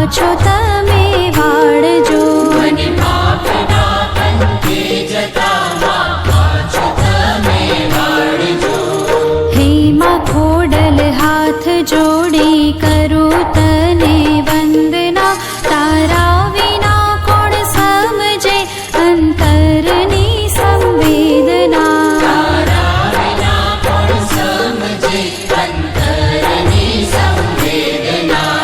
પાછો તમે વાળજો. મને પાપના પંથે જતા માં પાછો તમે વાળજો. હે માં ખોડલ હાથ જોડી કરું તને વંદના, તારા વિના કોણ સમજે અંતરની સંવેદના. તારા વિના કોણ સમજે અંતરની સંવેદના.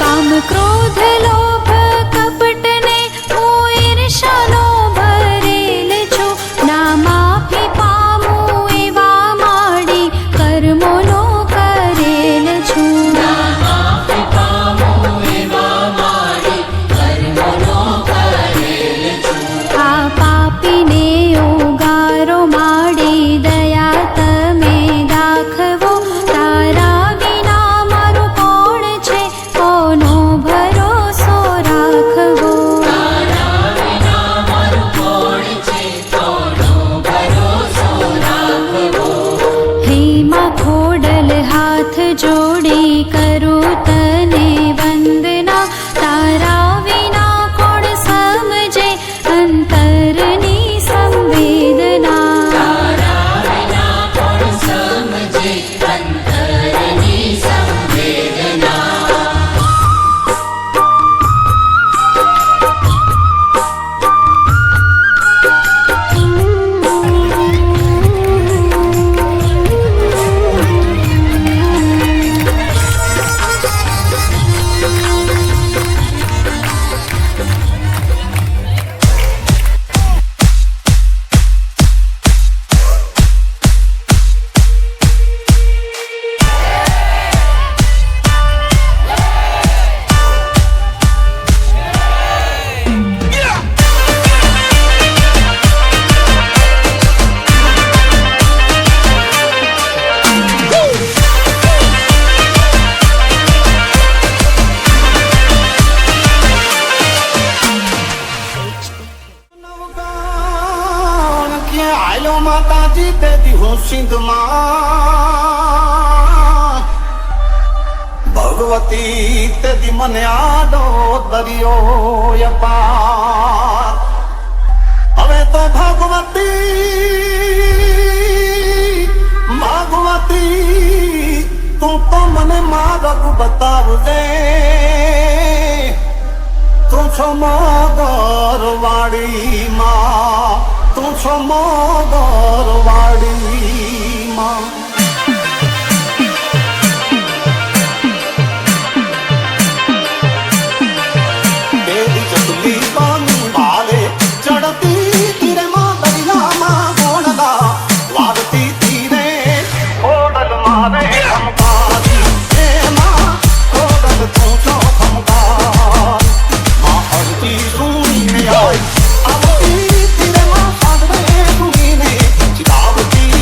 કામ ક્રોધ લોભ કપટને હું ઈર્ષાનો ભરેલ છું. ના માફી પામું એવા માડી કર્મોનો કરેલ છું. ના માફી પામું એવા મારી કર્મોનો કરેલ છું. આ પાપીને ઉગારો માડી દયા તમે દાખવો. તારા વિના મારું કોણ છે, કોનો ભરોસો રાખવો. તારા વિના મારું કોણ છે, કોનો ભરોસો રાખવો. હે માં ખોડલ હાથ જોડી કરું તને વંદના, તારા વિના કોણ સમજે અંતરની સંવેદના. તારા વિના કોણ સમજે અંતરની સંવેદના. આયલો માતાજી તેથી હું સિંધમાં ભગવતી તેથી મને આડો દરિયો અપાર. હવે તો ભગવતી તું તો મને માર્ગ બતાવજે. તું છો મોગર વાડી માં, તું છો મોગર વાડી માં. બેડી ચકલી પાણી વાળે ચડતી તીરે માં દરિયામાં ગોળદા વાળતી તીરે ખોડલ મારે ખમકારી. એમાં ખોડલ તું છો ખમકાર. માં હરતી સુણીને આઈ આવતી તીરે માં સાંભળે સુણીને ચિતાવતી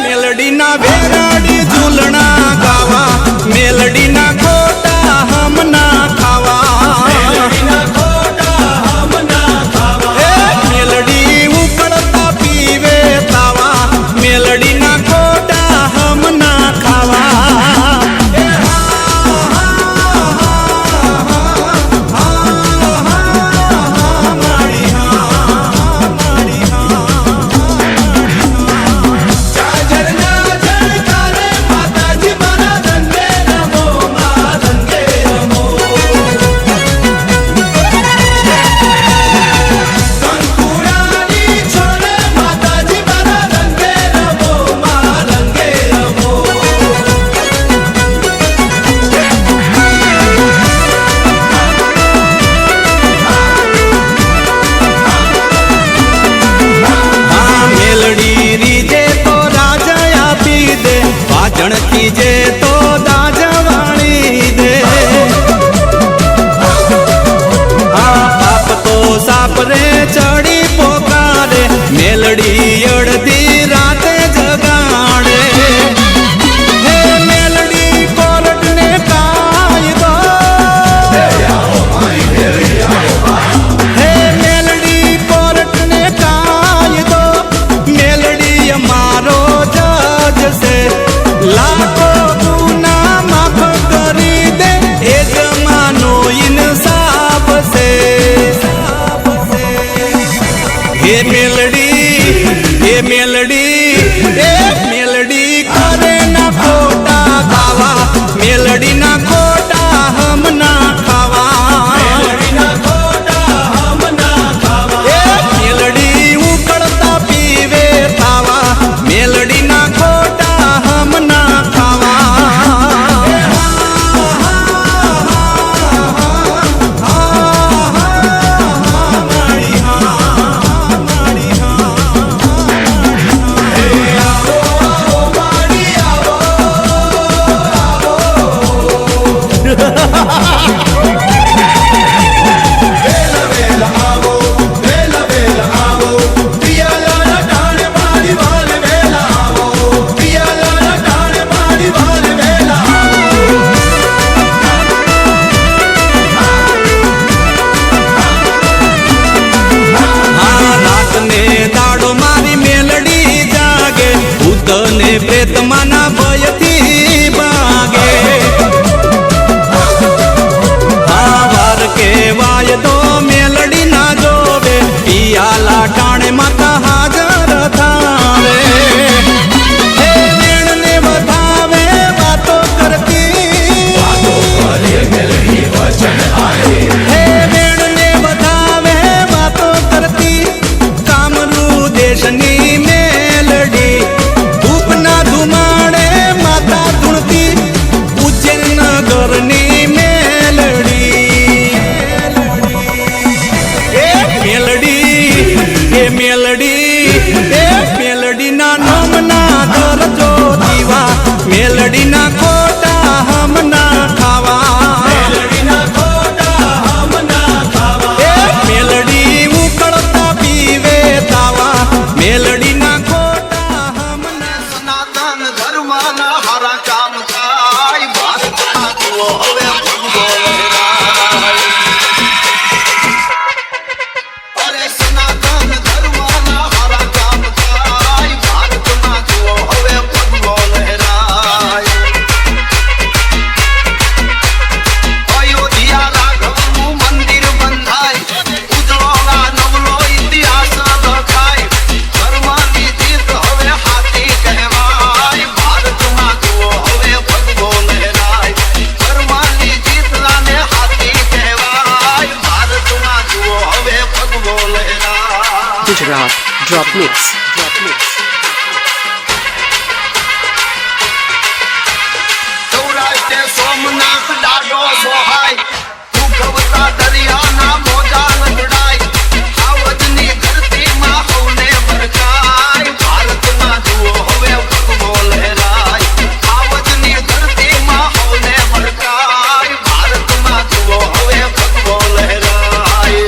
मेलडी ना बेराडी झूलना गावा मेलडी ना खोटा हम ना खावा मेलडी उकड़ता पीवे तावा मेलडी ना खोटा हम ना खावा कीजे तो दाजवाणी दे हाँ पाप तो साप रे चढ़ी पोकारे मेलडी अड़धी राते जगाड़े हे मेलडी कोर्ट ने कायदो हे मेलडी कोर्ट ने कायदो मेलडी मारो जज से लाखो गुना माफ करी दे ए जमानो इंसाफ से हे मेलडी ए मेलडी करे ना खोटा गावा मेलडी ना खोटा हम ना खावा मेलडी उकड़ता पीवे तावा मेलडी ना खोटा हम ना खावा प्रेत माना भयथी बागे आवार के वायदो मेलडी ना जोवे पियाला टाणे माता हाजर थावे हे वेण ने बतावे बातो करती हे वेण ने बतावे बातो करती कामरू देशनी मेलडी धुमाड़े माता धुणती उज्जैन नगरनी मेलडी ए मेलडी ना नाम ना दरजो दीवा मेलडी ना खोटा हम ना खावा मेलडी उकड़ता पीवे तावा मेलडी ना Gujarat Drop Mix. सोमनाथ डाडो सोहाय तू गवता दरिया ना मोजा लड़ाई आवजनी धरती मां होने बरकाय भारत ना जुओ होवे भगवो लहराय आवजनी धरती मां होने बरकाय भारत ना जुओ होवे भगवो लहराय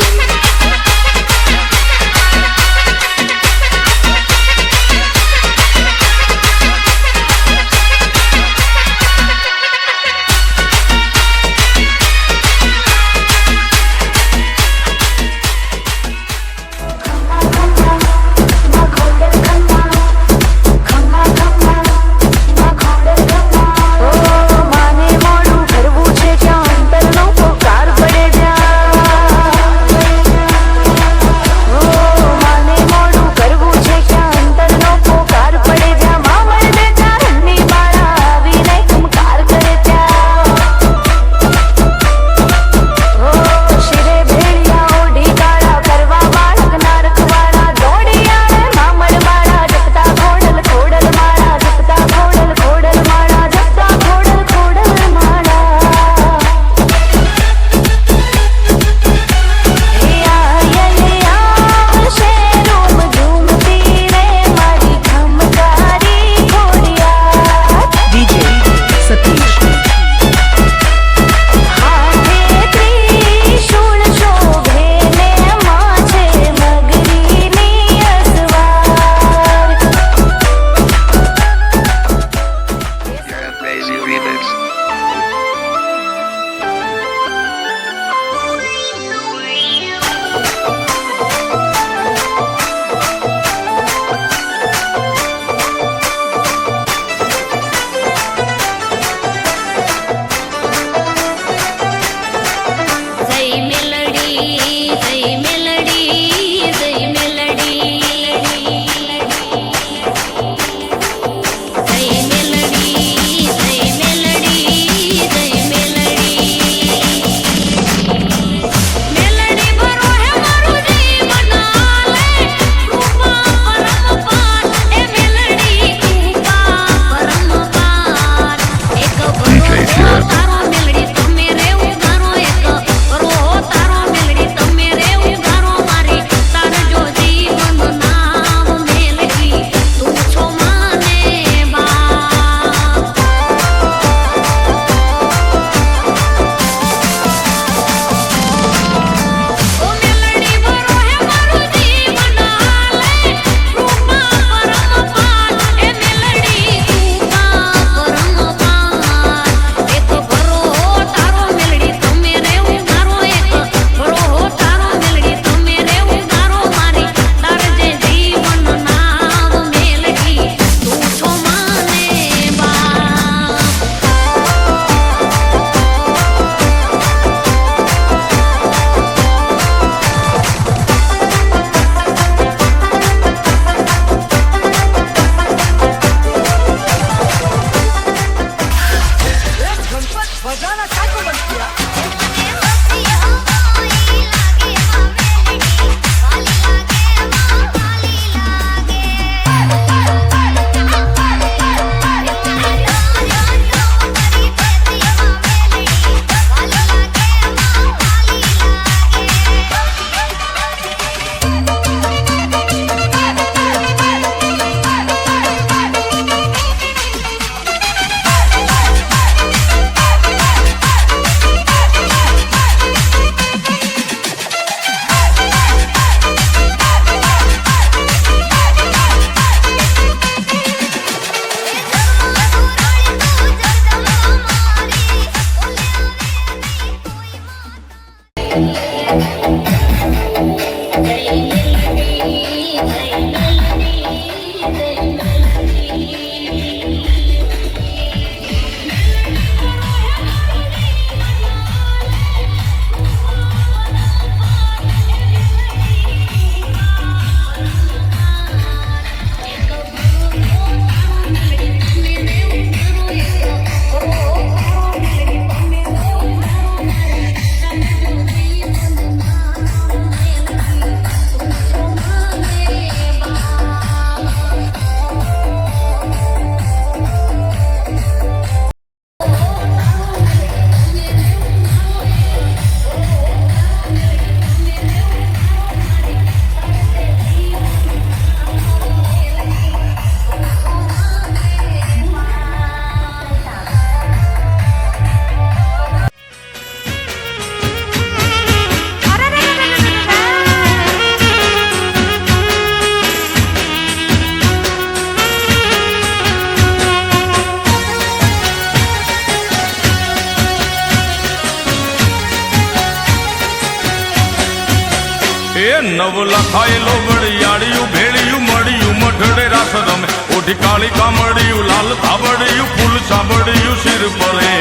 નવ લખાયેલો વડિયાળિયું ભેળિયું મળિયું મઢડે રાસ રમે ઓઢી કાળી કામડિયું લાલ થાબડિયું ફૂલ સાબડિયું શિર પરે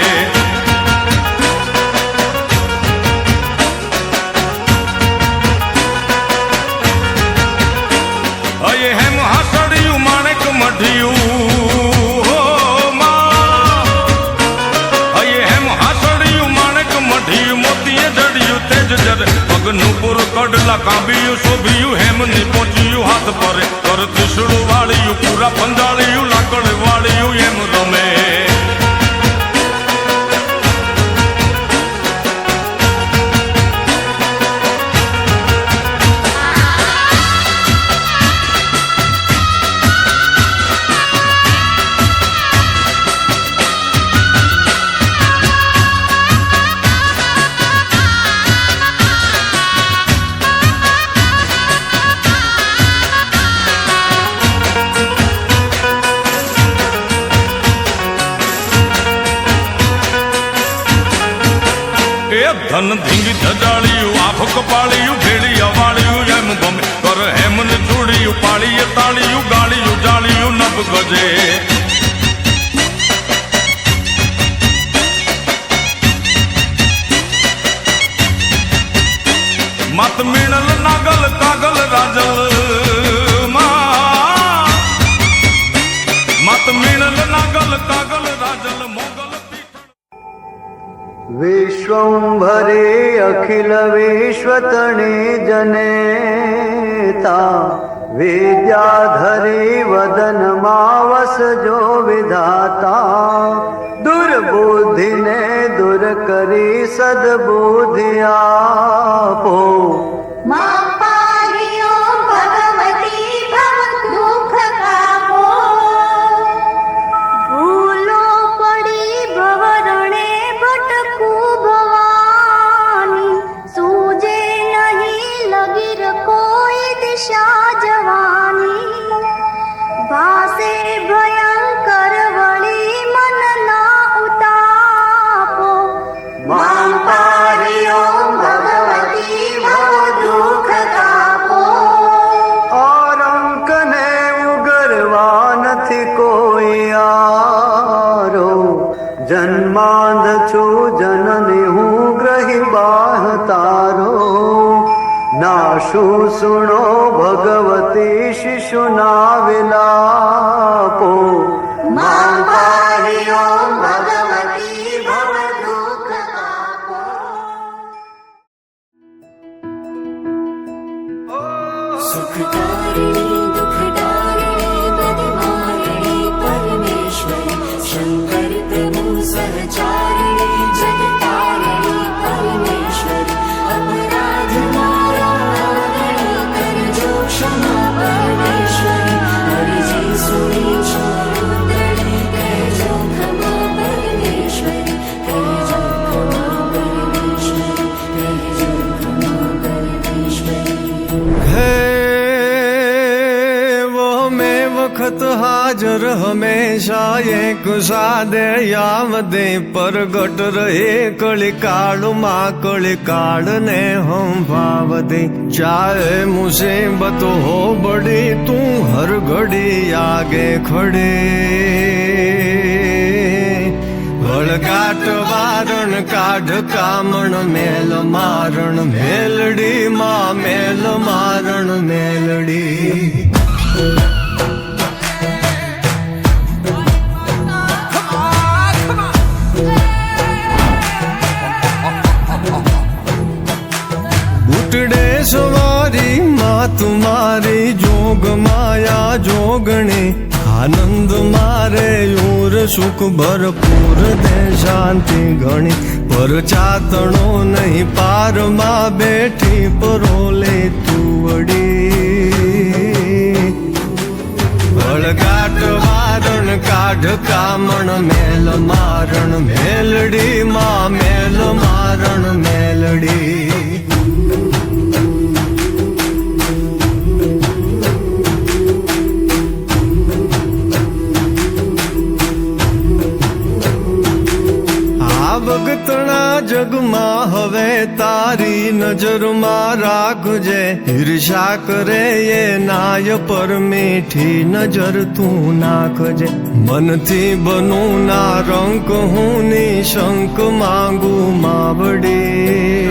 અયે હેમ હાસડિયું માણેક મઢિયું હો માં અયે હેમ હાસડિયું માણેક મઢિયું મોતીએ જડિયું તેજ જરે પગનું પુર કડલા કાંબિયું શોભિયું હેમની પહોંચ્યું હાથ પરે કર ત્રિશુળ વાળિયું પૂરા પંજાળિયું લાકડ વાળિયું એમ રમે ધન ધીંગી ધજાળિયું આફ કપાળિયું ભેળી અવાળિયું એમ ગમે કર હેમન ચૂડિયું પાળીએ તાળિયું ગાળિયું જાળિયું નભ ગજે મત મીણલ નાગલ કાગલ રાજલ મત મીણલ નાગલ કાગલ રાજલ મોગલ विश्वंभरे अखिल विश्वतणे जनेता विद्याधरे वदन मावसजो विधाता दुर्बुद्धि ने दूर करी सद्बुद्धि आपो जन्मांध छु जननी हूँ ग्रही बाह तारो नाशु सुनो भगवती शिशु ना विलापो मां पारियो भगवती भव दुख तापो सुखदारिणी दुखदारिणी बदमारिणी परमेश्वरी शंकर प्रभु सहचारिणी जगतारिणी परमेश्वरी अपराध नारायणी कर जो क्षमा परमेश्वरी हरि जी सुनी छोरुद्रणी कह जो क्षमा परमेश्वरी कह जो क्षमा परमेश्वरी कह जो क्षमा परमेश्वरी वखत हाजर हमेशा एक सादे यावदे परगट रहे कलिकाल माँ कलिकाल ने हम भाव दे चाहे मुसीबत हो बड़ी तू हर घड़ी आगे खड़े वळगाट वारण काढ कामण मेल मारण मेलडी माँ मेल मारण मेलडी बूटड़े सवारी माँ तुम्हारी जोग माया जोगणी आनंद मारे यूर सुख भरपूर दे शांति घणी पर चातणो नहीं पार माँ बैठी परोले तुवड़ी वळगाट वारण काढ कामण मेल मारण मेलडी माँ मेल मारण मेलडी ભગતણા જગમાં હવે તારી નજરમાં રાખજે ઈર્ષા કરે એ નાય પર મીઠી નજર તું નાખજે મનથી બનું ના રંક હું નિશંક માંગુ માવડી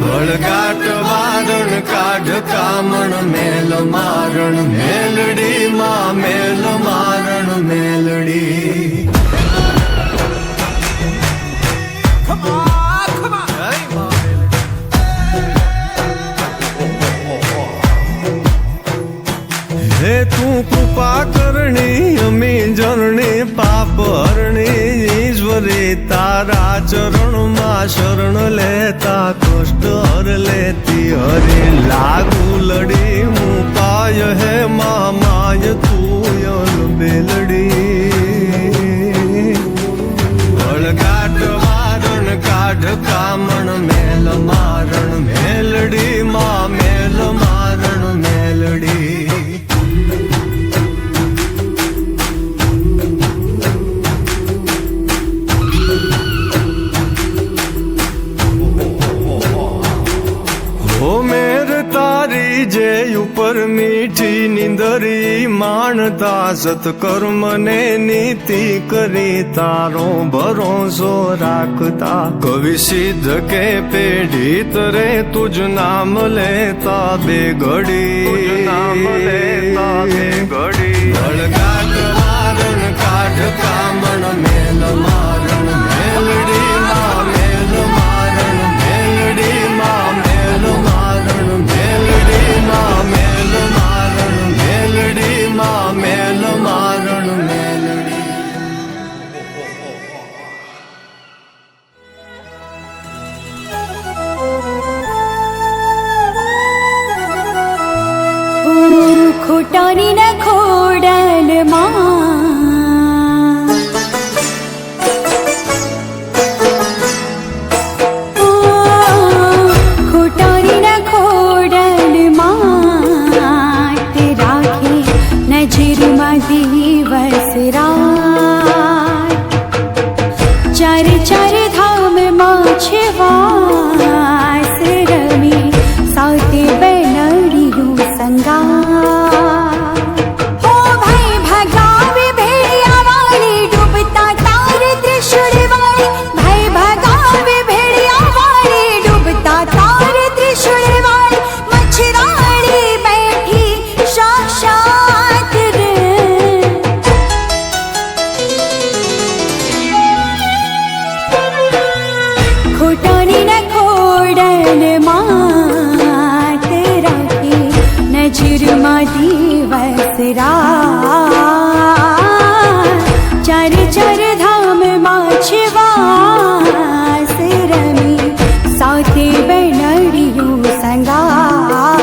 વળગાટ વારણ કાઢ કામણ મેલ મારણ મેલડી માં મેલ મારણ મેલડી હે તું કૃપા કરણી અમી જરણી પાપ હરણી ઈશ્વરી તારા ચરણમાં શરણ લેતા કષ્ટ હર લેતી હરી લાગુ લડી હું પાય હે માય તું યલ બેલડી વળગાટ વારણ કાઢ કામણ મેલ મારણ મેલડી માં મેલ મારણ મેલડી જે ઉપર મીઠી નિંદરી માણતા સત્કર્મને નીતિ કરી તારો ભરોસો રાખતા કવિ સિદ્ધ કે પેઢી તરે તુજ નામ લેતા બે ઘડી વળગાટ વારણ કાઢ કામણ મેલ મારણ મેલડી માં મેલ મારણ મેલડી માં મેલ મારણ મેલડી માં મેલ મારણ મેલડી માં મેલ મારણ મેલડી ખોટાની ન ખોડલમાં ખોટાની ન ખોડલમાં તે રાખે નજરમાં દિવસ રાત ચાર ચાર ધામમાં છે વાસ રમી સાતે બેનડીયું સંગા દિવસ રાત ચાર ચાર ધામમાં છે વાસ રમી સાથે બેનડીયું સંગા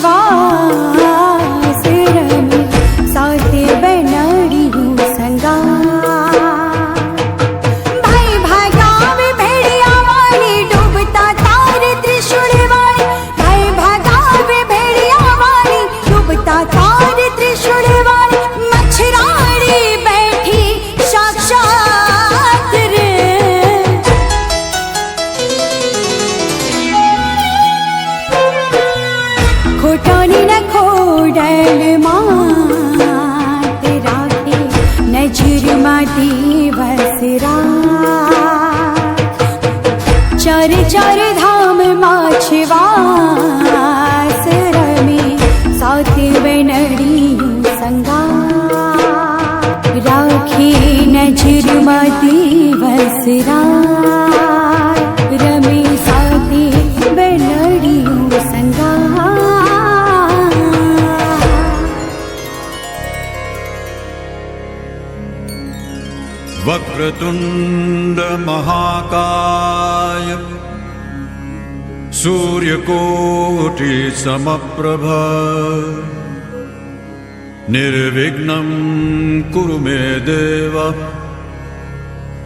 वास रमी साथे बनड़ियों संगा भाई भागावे भेड़िया वाली डूबता तार त्रिशूल वाली भाई भागावे भेड़िया वाली डूबता तार त्रिशूल वाली मच्छराड़ी बैठी साक्षात रे खोटानी न खोडल मात राखे नजर माटी वसरा चार चार धाम माछवास रमी साथे बनड़ियों संगा राखे नजर माटी वसरा रमी साथे बनड़ियों संगा वक्रतुंड महाकाय सूर्यकोटि समप्रभ निर्विघ्नं कुरु मे देव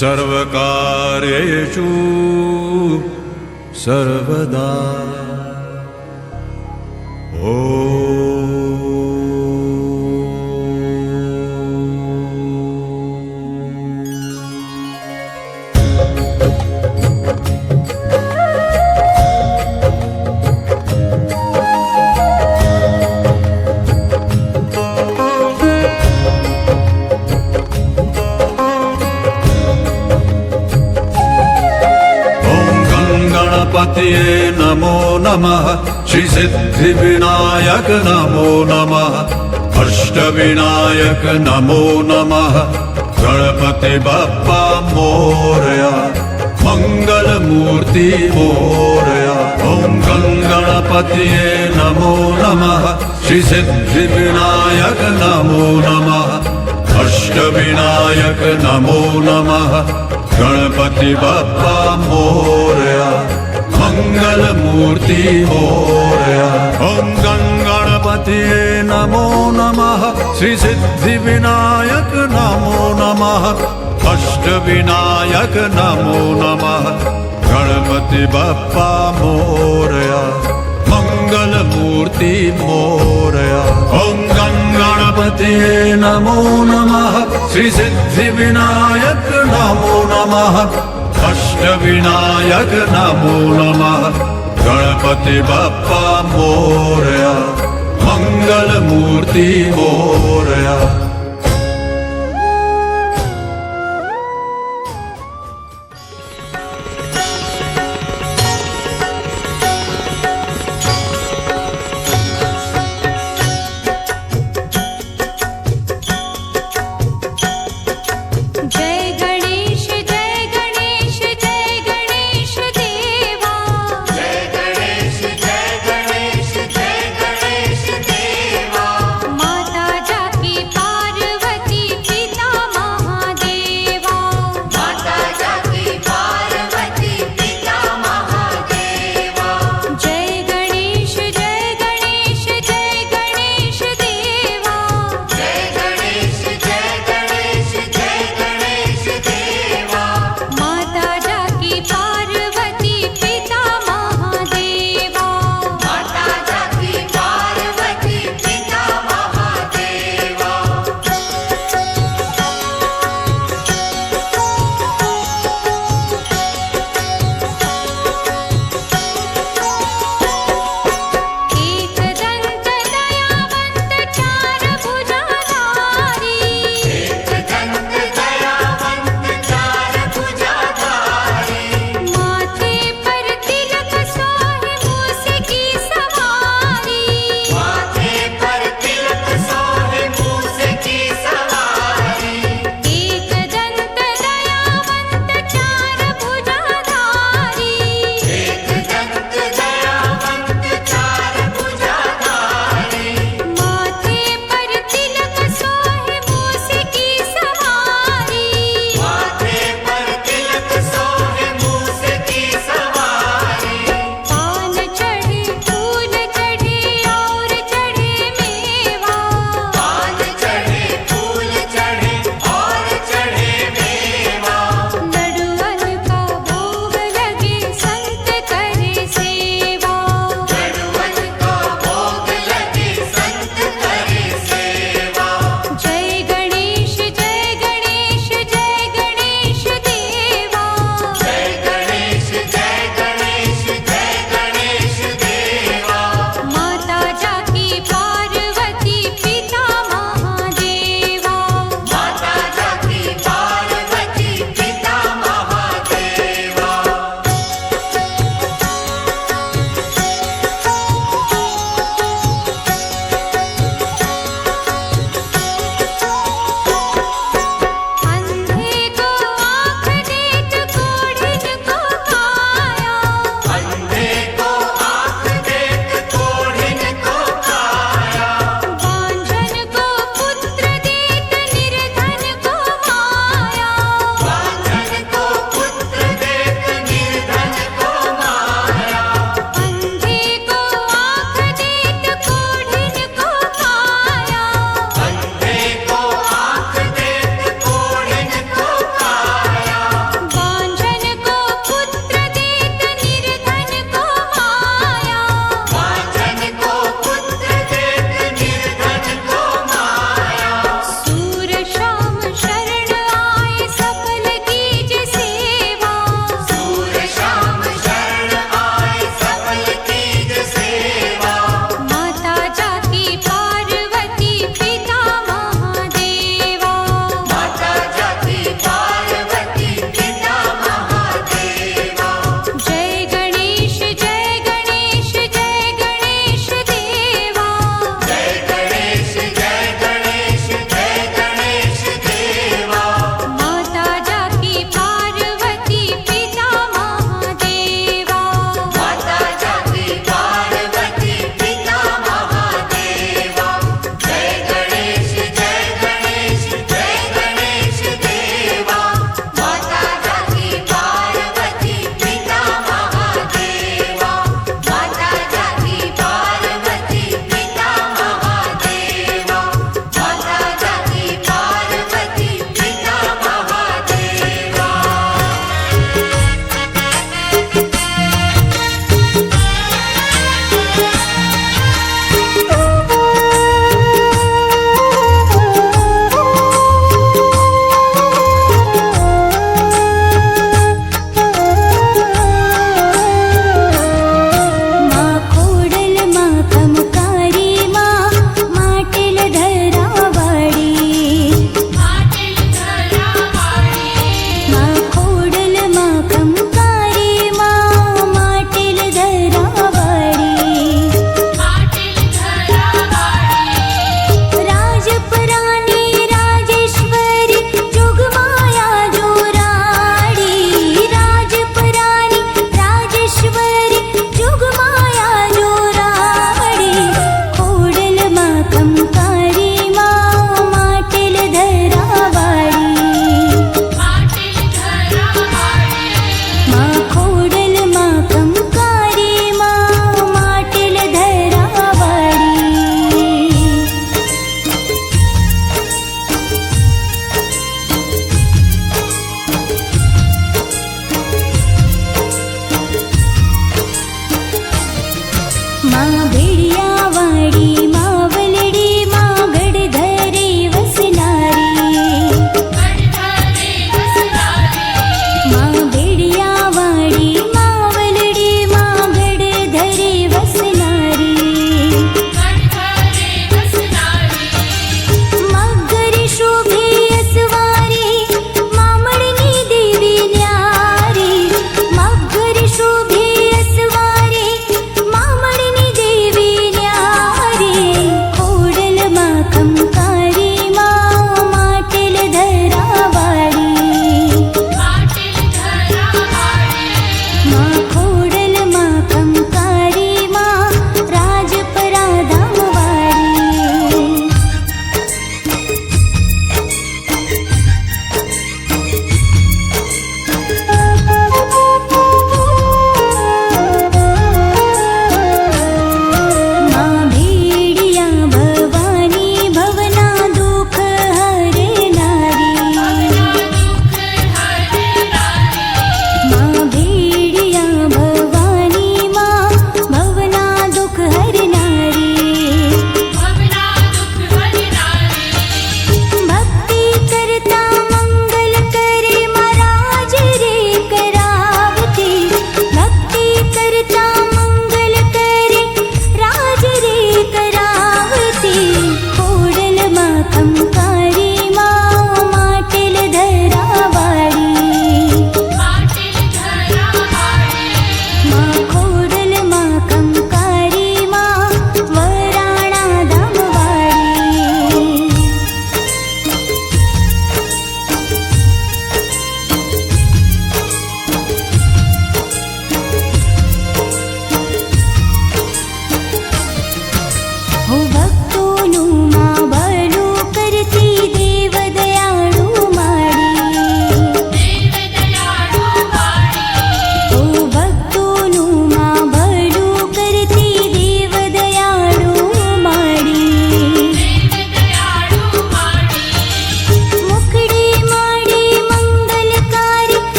सर्वकार्येषु सर्वदा गणपतिये नमो नमः श्री सिद्धि विनायक नमो नमः अष्टविनायक नमो नमः गणपति बप्पा मोरया मंगल मूर्ति मोरया ओम गणपतिये नमो नमः श्री सिद्धि विनायक नमो नमः अष्टविनायक नमो नमः गणपति बप्पा मोरया मंगल मूर्ति मोरया ओम गणपतिये नमो नमः श्री सिद्धि विनायक नमो नमः अष्ट विनायक नमो नमः गणपति बप्पा मोरया मंगल मूर्ति मोरया ओम गणपतिये नमो नमः श्री सिद्धि विनायक नमो नमः अष्ट विनायक नमो नमः गणपति बप्पा मोरया मंगल मूर्ति मोरया माता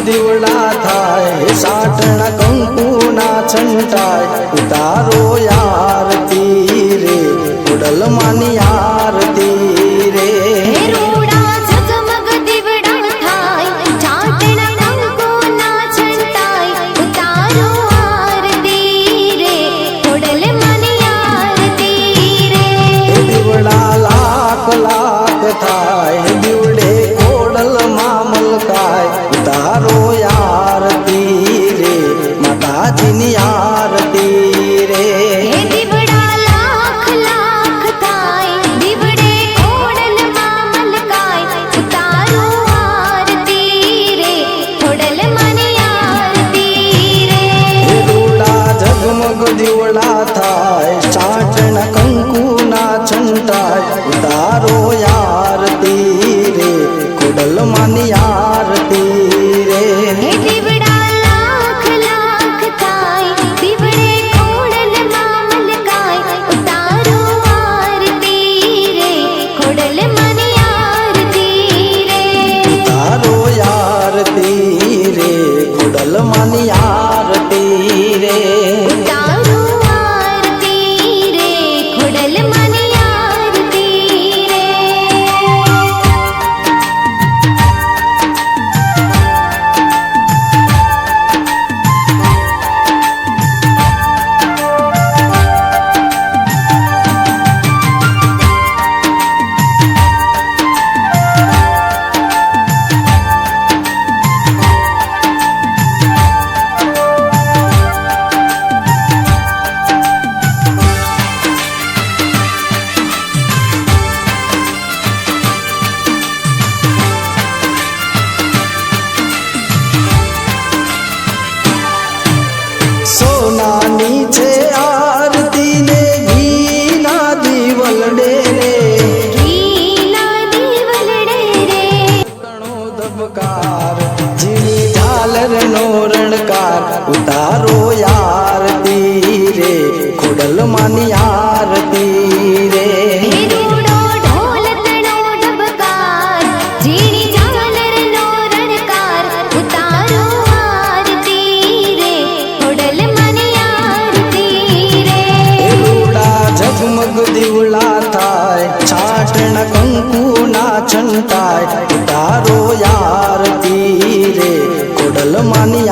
દીવડા થાય સાટણા કંકુના છંટાય ઉતારો યારતી રે ખોડલ માની આરતી રે રૂડા ઝગમગ દીવડા થાય ચાટણા કંકુના છંટાય ઉતારો આરતી રે ખોડલ માની આરતી રે દીવડા લાખ લાખ થાય દીવડે ખોડલ માં મલકાય ઉતારો આરતી રે માતાજીની આરતી રે દીવડા લાખ લાખ થાય દીવડે ખોડલમાં મલકાય ઉતારો આરતી રે ખોડલ માની આરતી રે રૂડા ઝગમગ દીવડા થાય ચાટણ કંકુના છંટાય ઉતારો આરતી રે ખોડલ માની આરતી રે દીવડા લાખ લાખ થાય દીવડે ખોડલમાં મલકાય ઉતારો આરતી રે ખોડલ માની આરતી રે ઉતારો આરતી રે ખોડલ માની આરતી રે ઉતારો આરતી રે ખોડલ માની આરતી રે સોનાની છે આરતી ને ઘીના દીવલડે રે ઘીના દીવલડે રે ઘણો ધબકાર ઝીણી ઝાલર નો રણકાર ઉતારો આરતી રે ખોડલ માની આરતી રે રૂડો ઢોલ તણો ડબકાર ઝીણી ઝાલરનો રણકાર ઉતારો આરતી રે ખોડલ માની આરતી રે રૂડા ઝગમગ દીવડા થાય છાટણ કંકુના છંટાય ઉતારો આરતી રે ખોડલ માની